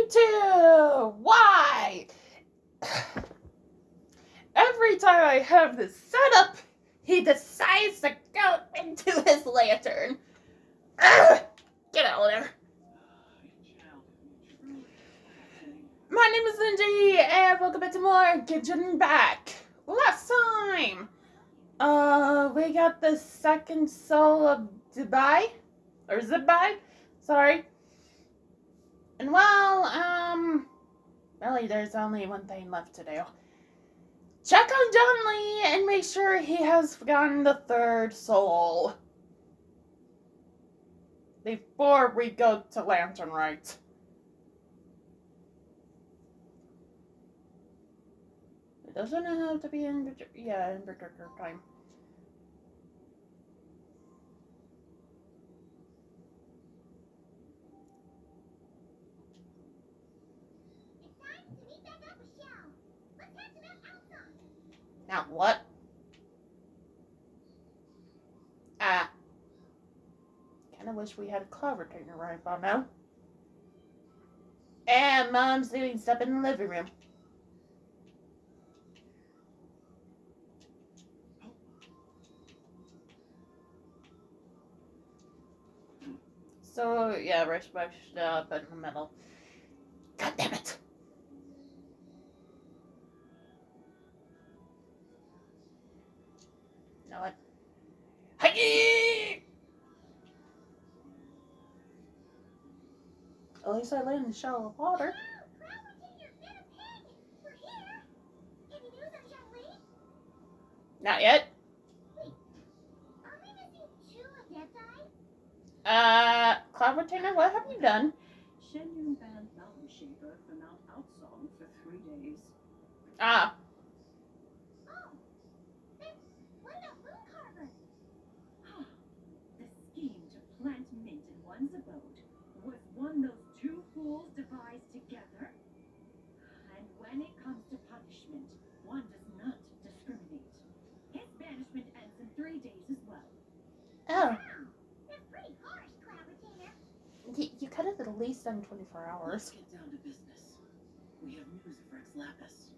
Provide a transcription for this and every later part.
too! Why? Every time I have this setup, he decides to go into his lantern. Ugh! Get out of there. My name is Lindsay, and welcome back to more Genshin back. Last time, we got the second soul of Dubai, or Zibai, sorry. And well, really there's only one thing left to do. Check on Zhongli and make sure he has gotten the third soul before we go to Lantern Rite. It doesn't have to be in particular time. Now what? Kinda wish we had a clover taker right about now. And Mom's doing stuff in the living room. So yeah, Rich pushed up in the middle. God damn it! You know what? Hey! At least I land in shallow water. Not yet. Cloud Retainer, what have you done? Shenyun banned Mountain Shaper from Mount Outsong for 3 days. Ah. Oh, then what about Mooncarver? The scheme to plant mint in one's abode was one those two fools devised together. And when it comes to punishment, one does not discriminate. His banishment ends in 3 days as well. Oh. That's pretty harsh, Cloud Retainer. You could have at least done 24 hours. Let's get down to business. We have news of Rex Lapis.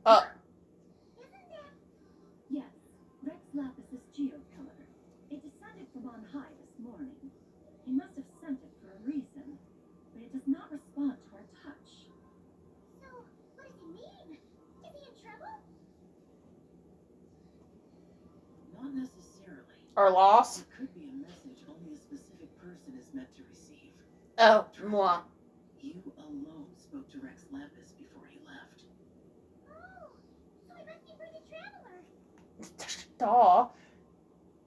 Isn't that? Yes, Rex Lapis' geokiller. It descended from on high this morning. He must have sent it for a reason, but it does not respond to our touch. So, what does he mean? Is he in trouble? Not necessarily. Or lost. It could be a message only a specific person is meant to receive. Oh, moi. You alone spoke to Rex Lapis before he left. Oh, so he must be for the traveler. Duh.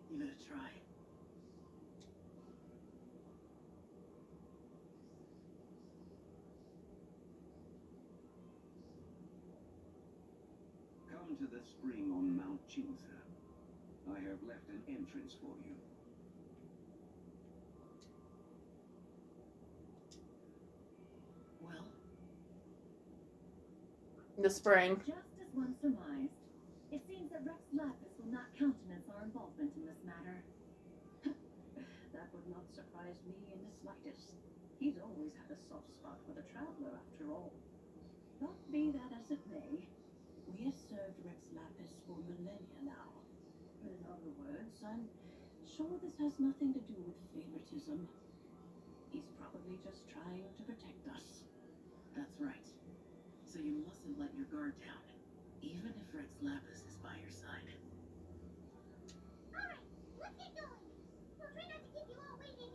Give it a try. Come to the spring on Mount Chinsa. I have left an entrance for you. Well, The spring. just as one surmised, it seems that Rex Lapis will not countenance our involvement in this matter. That would not surprise me in the slightest. He's always had a soft spot for the traveler, after all. But be that as it may, we have served Rex Lapis for millennia now. In other words, I'm sure this has nothing to do with favoritism. He's probably just trying to protect us. That's right. So you mustn't let your guard down, even if Rex Lapis is by your side. Alright, let's get going. We'll try not to keep you all waiting.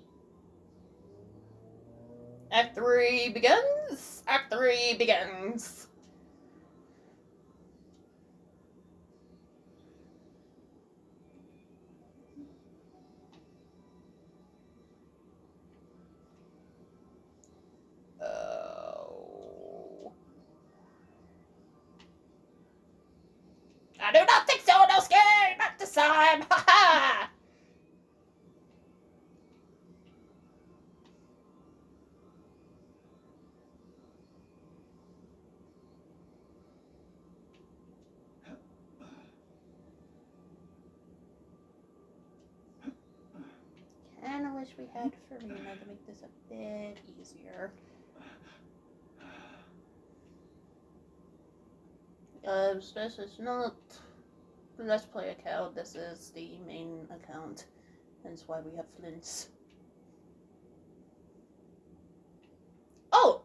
Act 3 begins. Act 3 begins. Oh. I do not think so, no scared, not this time. Ha ha. Kinda wish we had Farina to make this a bit easier. This is not the Let's Play account, this is the main account. That's why we have flints. Oh,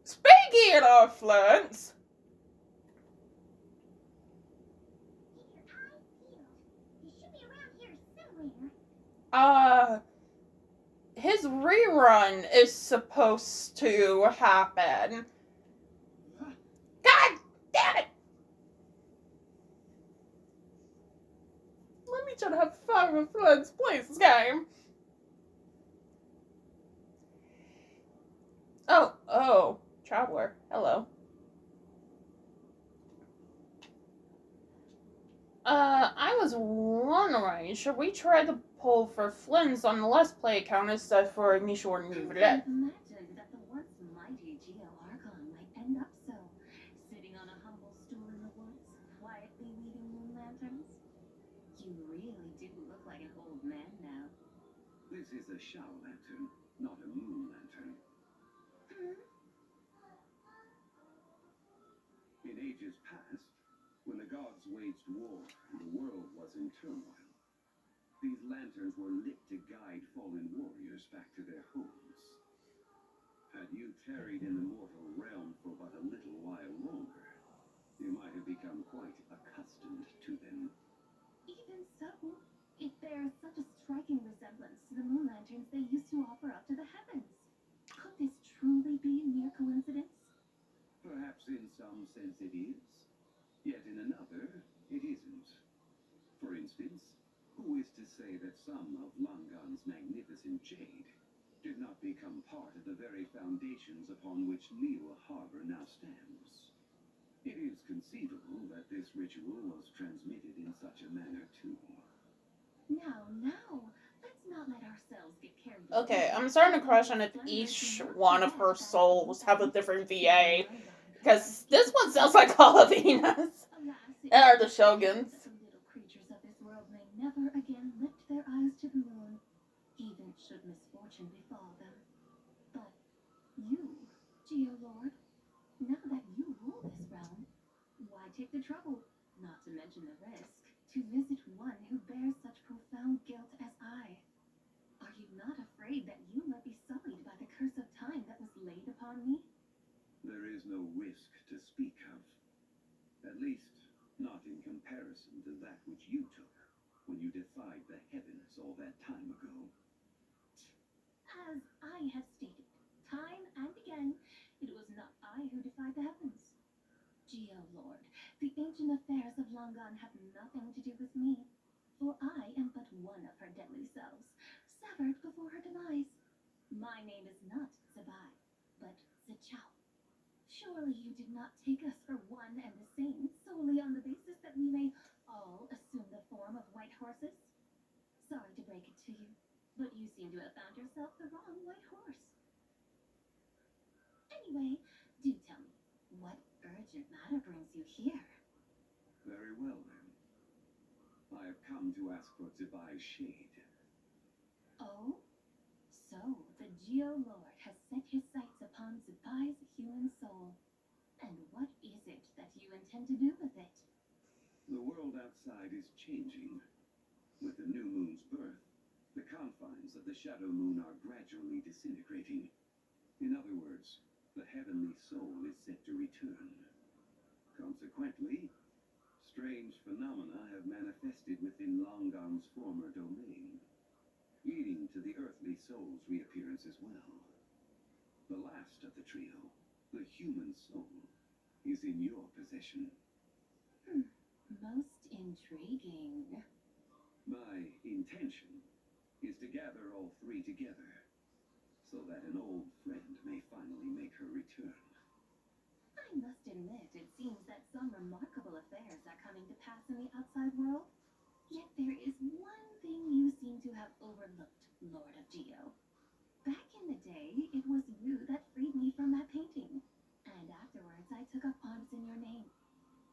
speaking of flints, Keep your eyes peeled. He should be around here somewhere. his rerun is supposed to happen. God damn it! Let me try to have fun with flints, please, game. Oh, Traveler, hello. I was wondering, should we try to pull for flints on the Let's Play account instead for Nishor and Nivret? Imagine that the once mighty Geo Archon might end up so, sitting on a humble stool in the woods, quietly weaving moon lanterns. You really do look like an old man now. This is a shower lantern, not a moon lantern. In ages past, when the gods waged war and the world was in turmoil, these lanterns were lit to guide fallen warriors back to their homes. Had you tarried in the mortal realm for but a little while longer, you might have become quite accustomed to them. Even so, it bears such a striking resemblance to the moon lanterns they used to offer up to the heavens. Could this truly be a mere coincidence? Perhaps in some sense it is, yet in another it isn't. For instance, who is to say that some of Langan's magnificent jade did not become part of the very foundations upon which Liyue Harbor now stands? It is conceivable that this ritual was transmitted in such a manner too. Now, let's not let ourselves get carried Okay, away. I'm starting to question if each one of her souls have a different VA. Because this one sounds like all of Ina's. And are the Shoguns. The little creatures of this world may never again lift their eyes to the moon, even should misfortune befall them. But you, Geolord, now that you rule this realm, why take the trouble, not to mention the risk, to visit one who bears such profound guilt as I? Are you not afraid that you might be sullied by the curse of time that was laid upon me? There is no risk to speak of. At least, not in comparison to that which you took when you defied the heavens all that time ago. As I have stated, time and again, it was not I who defied the heavens. Geolord, the ancient affairs of Langan have nothing to do with me, for I am but one of her deadly selves, severed before her demise. My name is not Zabai, but Zichao. Surely you did not take us for one and the same solely on the basis that we may all assume the form of white horses? Sorry to break it to you, but you seem to have found yourself the wrong white horse. Anyway, do tell me, what urgent matter brings you here? Very well then. I have come to ask for Zibai's shade. Oh? So, the Geolord has set his sights upon Zibai's human soul. And what is it that you intend to do with it? The world outside is changing. With the new moon's birth, the confines of the shadow moon are gradually disintegrating. In other words, the heavenly soul is set to return. Consequently, strange phenomena have manifested within Langan's former domain, leading to the earthly soul's reappearance as well. The last of the trio, the human soul, is in your possession. Most intriguing. My intention is to gather all three together, so that an old friend may finally make her return. I must admit, it seems that some remarkable affairs are coming to pass in the outside world. Yet there is one thing you seem to have overlooked, Lord of Geo. Back in the day, it was you that freed me from that painting. And afterwards, I took up arms in your name.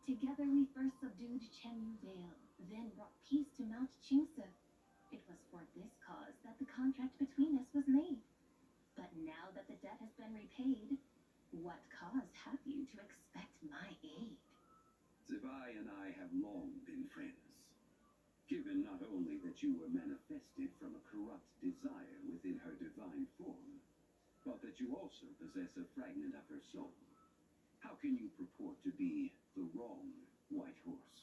Together we first subdued Chenyu Vale, then brought peace to Mount Chingsa. It was for this cause that the contract between us was made. But now that the debt has been repaid, What cause have you to expect my aid? Zibai and I have long been friends. Given not only that you were manifested from a corrupt desire within her divine form, but that you also possess a fragment of her soul, how can you purport to be the wrong white horse?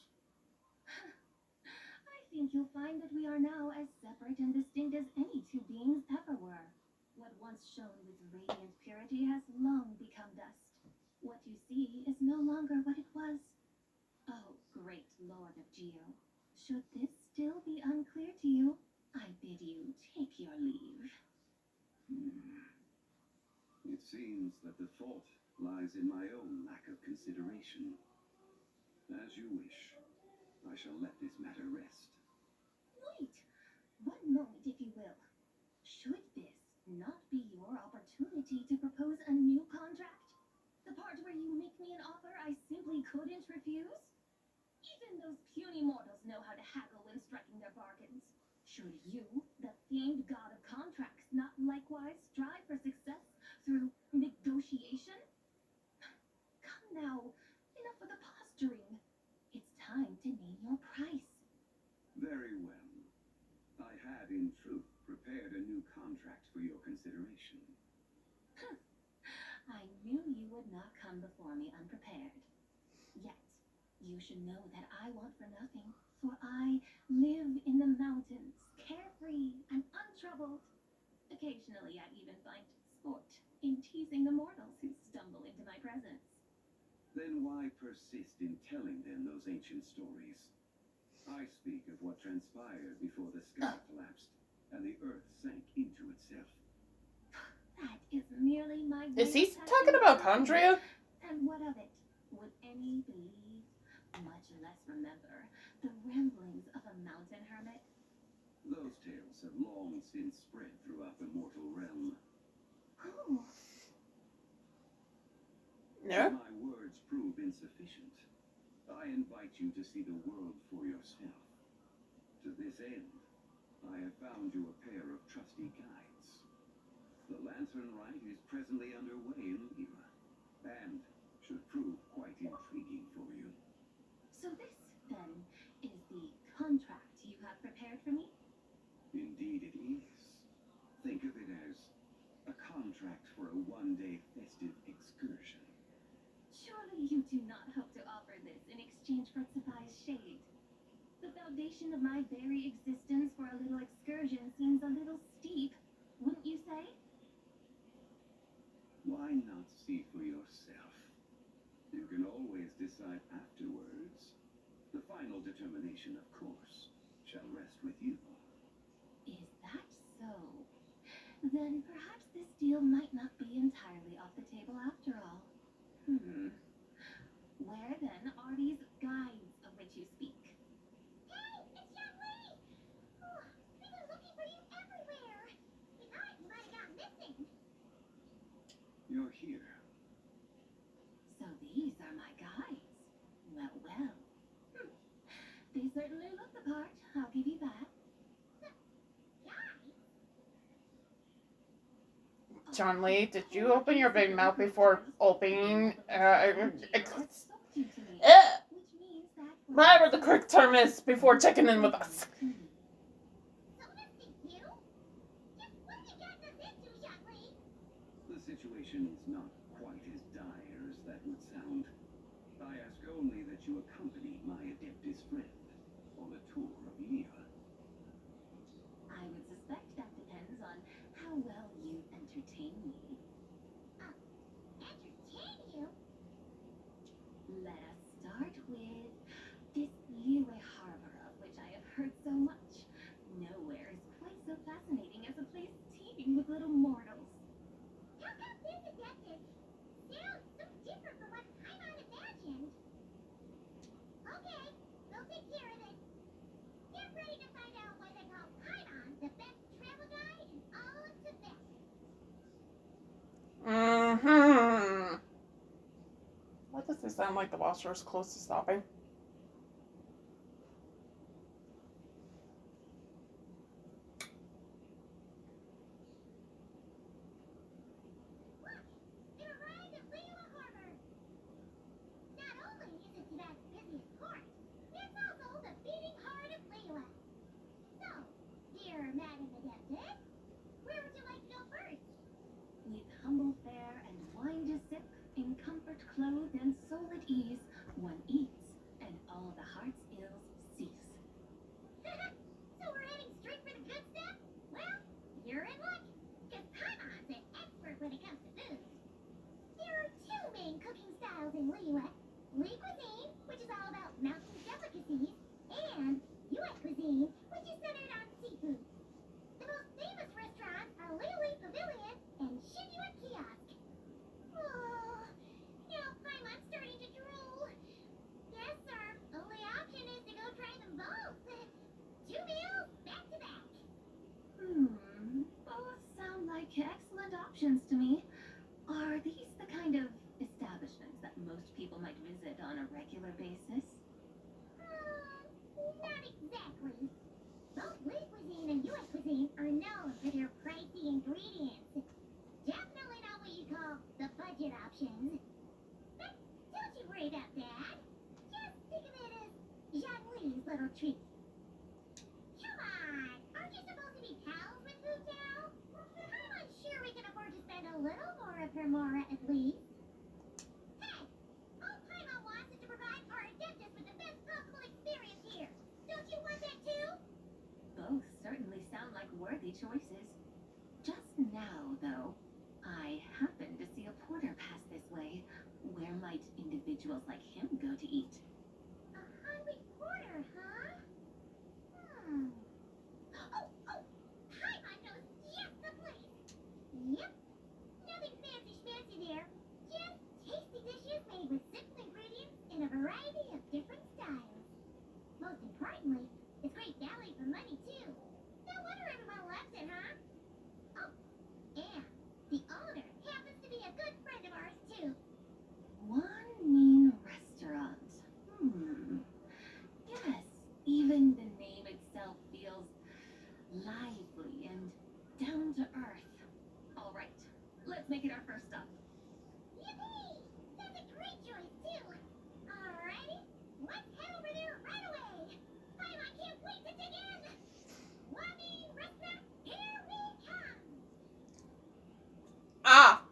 I think you'll find that we are now as separate and distinct as any two beings ever were. What once shone with radiant purity has long become dust. What you see is no longer what it was. Oh, great Lord of Geo, should this still be unclear to you, I bid you take your leave. It seems that the fault lies in my own lack of consideration. As you wish. I shall let this matter rest. Wait! One moment, if you will. Should this not be your opportunity to propose a new contract? The part where you make me an offer I simply couldn't refuse? Even those puny mortals know how to haggle when striking their bargains. Should you, the famed god of contracts, not likewise strive for success through negotiation? Come now, enough of the posturing. It's time to name your price. Very well. I had, in truth, prepared a new contract for your consideration. I knew you would not come before me unprepared. Yet, you should know that I want for nothing, for I live in the mountains, carefree and untroubled. Occasionally, I even find sport in teasing the mortals who stumble into my presence. Then why persist in telling them those ancient stories? I speak of what transpired before the sky collapsed and the earth sank into itself. That is merely my Is he way of talking passing about time. Condria? And what of it? Would any believe, much less remember, the ramblings of a mountain hermit? Those tales have long since spread throughout the mortal realm. Oh, No. If my words prove insufficient, I invite you to see the world for yourself. To this end, I have found you a pair of trusty guides. The lantern rite is presently underway in Lima, and should prove quite intriguing for you. so this, then, is the contract you have prepared for me? Indeed it is. Think of it as a contract for a one-day festive excursion. Surely you do not hope to offer this in exchange for Tsubai's shade. The foundation of my very existence for a little excursion seems a little steep, wouldn't you say? Why not see for yourself? You can always decide afterwards. The final determination, of course, shall rest with you. Is that so? Then perhaps this deal might not be entirely off the table after all. Where then are these guides of which you speak? Hey, it's Zhongli! Oh, we've been looking for you everywhere. We thought you might have gone missing. You're here. So these are my guides. Well, well. They certainly look the part, I'll give you that. Guys, Zhongli, did you open your big mouth before opening? Whatever the correct term is, before checking in with us. so missing you? Just what have you gotten us into, Zhongli? The situation is not quite as dire as that would sound. I ask only that you accompany my adeptus friend on a tour of Lima. I would suspect that depends on how well you entertain me. Entertain you? Let us start with this Liyue harbor of which I have heard so much. Nowhere is quite so fascinating as a place teeming with little mortals. How come this adeptus sounds so different from what I might imagined? Okay, we'll take care of it. Get ready to find out why they call Paimon the best travel guide in all of Tibet. Why does this sound like the washer is close to stopping? Look, it arrived at Liyue Li cuisine, which is all about mountain delicacies, and Yue cuisine, which is centered on seafood. The most famous restaurants are Li Pavilion and Shinyue Kiosk. Oh, now Paimon's starting to drool. Yes, sir. Only option is to go try them both. 2 meals back to back. Both sound like excellent options to me. Are these the kind of establishments that most people might visit on a regular basis? Not exactly. Both Li cuisine and Yue cuisine are known for their pricey ingredients. Definitely not what you call the budget options. But don't you worry about that. Just think of it as Zhongli's little treat. Come on, aren't you supposed to be pals with Fu Tao? I'm sure we can afford to spend a little more of her mora at least. Hey, all Paimon wants is to provide our dentist with the best possible experience here. Don't you want that too? Both certainly sound like worthy choices. Just now, though, I happen to see a porter pass this way. Where might individuals like him go to eat? A hungry porter, huh? Paimon knows just the place. Yep. Nothing fancy there. Just tasty dishes made with simple ingredients in a variety of different styles. Most importantly, it's great value for money too. No wonder everyone loves it, huh? Oh, and the owner happens to be a good friend of ours too. One mean restaurant. Yes, even the name itself feels lively and down to earth. All right, let's make it our first stop. Yippee! That's a great choice too. Alrighty, let's head over there right away. Paimon can't wait to dig in. One mean restaurant, here we come. Ah!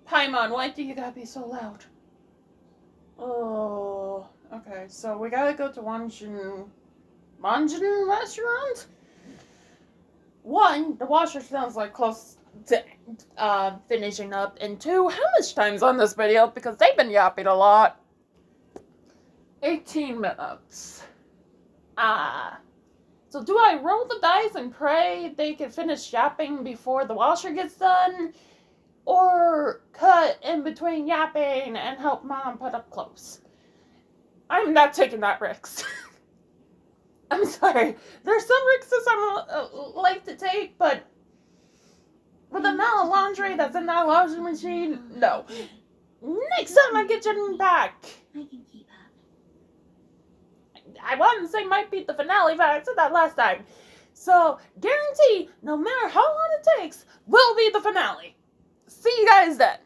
Paimon, why do you gotta be so loud? Oh, okay, so we gotta go to Wanjin restaurant? One, the washer sounds like close to finishing up, and two, how much time's on this video? Because they've been yapping a lot. 18 minutes. So do I roll the dice and pray they can finish yapping before the washer gets done? Or cut in between yapping and help Mom put up clothes? I'm not taking that risk. I'm sorry. There's some risks I like to take, but with the amount of laundry that's in that washing machine, no. Next time I get Jenny back. I can keep up. I wanted to say might be the finale, but I said that last time. So, guarantee, no matter how long it takes, will be the finale. See you guys then.